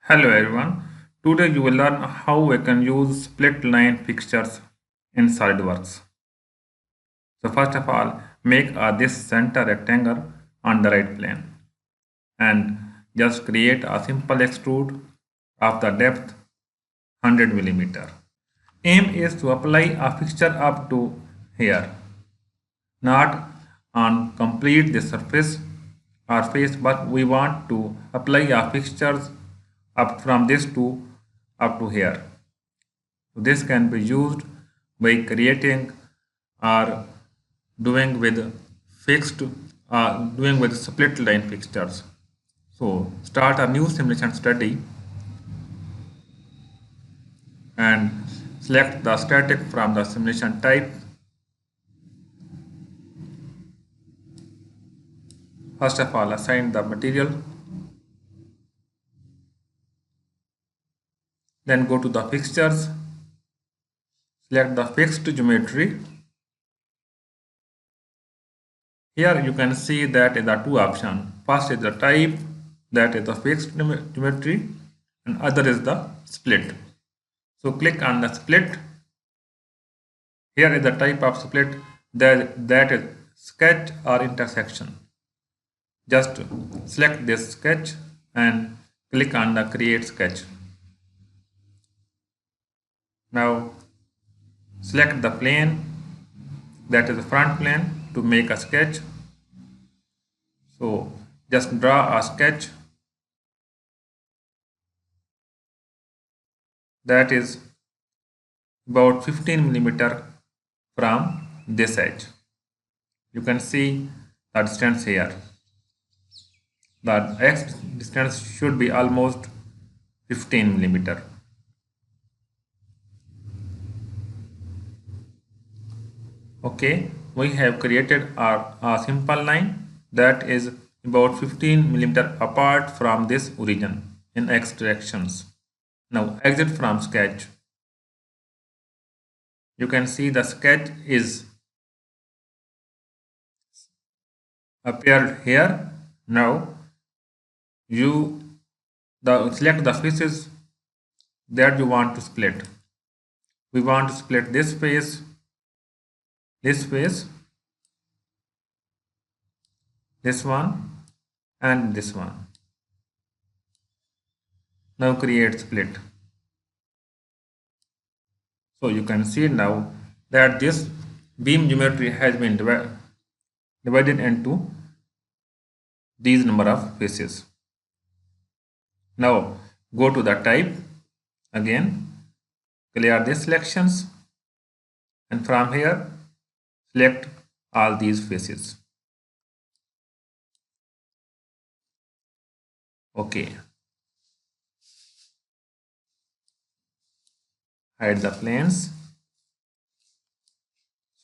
Hello everyone. Today you will learn how we can use split line fixtures in SolidWorks. So first of all, make this center rectangle on the right plane and just create a simple extrude of the depth 100 millimeter. Aim is to apply a fixture up to here, not on complete the surface or face, but we want to apply our fixtures up from this to up to here. So this can be used by creating or doing with fixed doing with split line fixtures. So start a new simulation study and select the static from the simulation type. First of all, assign the material. Then go to the fixtures. Select the fixed geometry. Here you can see that is the two options. First is the type, that is the fixed geometry, and other is the split. So click on the split. Here is the type of split, that is sketch or intersection. Just select this sketch and click on the create sketch. Now select the plane, that is the front plane, to make a sketch. So just draw a sketch that is about 15 millimeter from this edge. You can see the distance here. The x distance should be almost 15 millimeter. Okay, we have created a simple line that is about 15 millimeter apart from this origin in x directions. Now exit from sketch. You can see the sketch is appeared here. Now you select the faces that you want to split. We want to split this face, this one, and this one. Now create split. So you can see now that this beam geometry has been divided into these number of faces. Now go to the type again, clear these selections, and from here select all these faces. Okay. Hide the planes.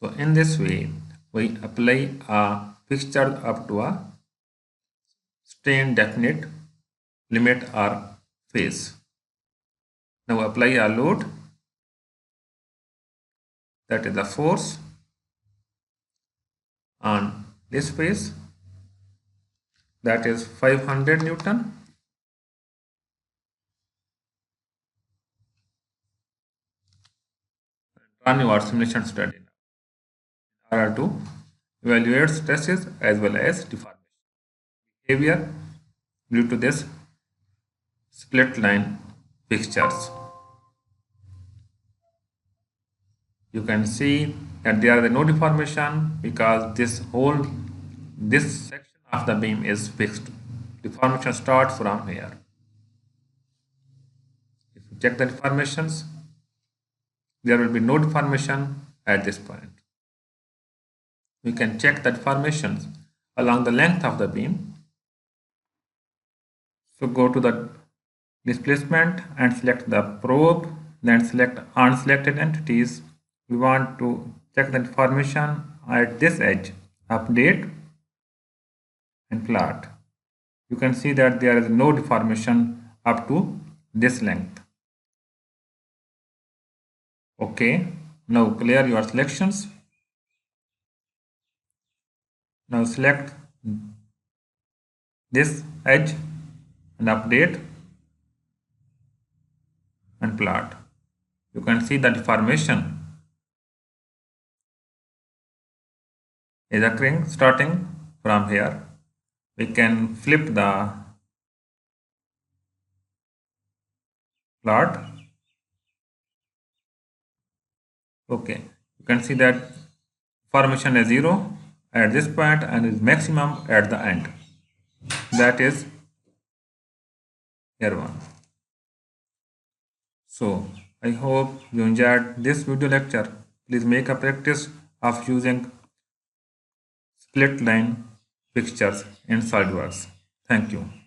So in this way, we apply a fixture up to a strain definite limit or phase. Now apply a load, that is the force on this phase, that is 500 Newton. Run your simulation study in order to evaluate stresses as well as deformation behavior due to this split line fixtures. You can see that there is no deformation because this section of the beam is fixed. Deformation starts from here. If you check the deformations, there will be no deformation at this point. We can check the deformations along the length of the beam. So go to the displacement and select the probe, then select unselected entities. We want to check the deformation at this edge, update and plot. You can see that there is no deformation up to this length. Okay, now clear your selections. Now select this edge and update. and plot. You can see the deformation is occurring starting from here. We can flip the plot. Okay, you can see that formation is 0 at this point and is maximum at the end. That is here one. So I hope you enjoyed this video lecture. Please make a practice of using split line fixtures in SOLIDWORKS. Thank you.